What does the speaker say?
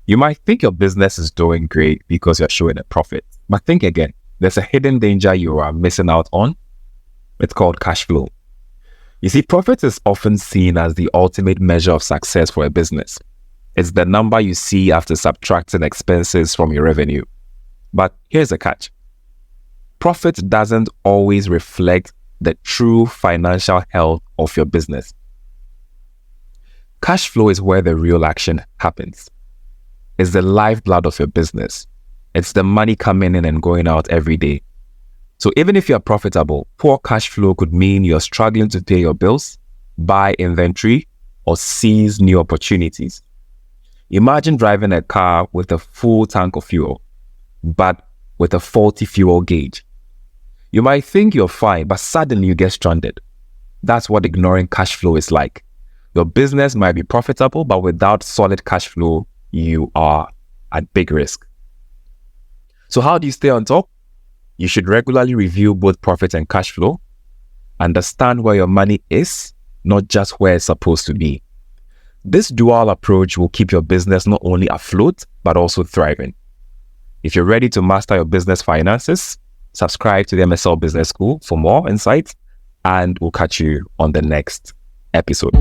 You might think your business is doing great because you're showing a profit, but think again. There's a hidden danger you are missing out on. It's called cash flow. You see, profit is often seen as the ultimate measure of success for a business. It's the number you see after subtracting expenses from your revenue. But here's the catch. Profit doesn't always reflect the true financial health of your business. Cash flow is where the real action happens. It's the lifeblood of your business. It's the money coming in and going out every day. So even if you're profitable, poor cash flow could mean you're struggling to pay your bills, buy inventory, or seize new opportunities. Imagine driving a car with a full tank of fuel, but with a faulty fuel gauge. You might think you're fine, but suddenly you get stranded. That's what ignoring cash flow is like. Your business might be profitable, but without solid cash flow, you are at big risk. So how do you stay on top? You should regularly review both profit and cash flow. Understand where your money is, not just where it's supposed to be. This dual approach will keep your business not only afloat, but also thriving. If you're ready to master your business finances, subscribe to the MSL Business School for more insights, and we'll catch you on the next episode.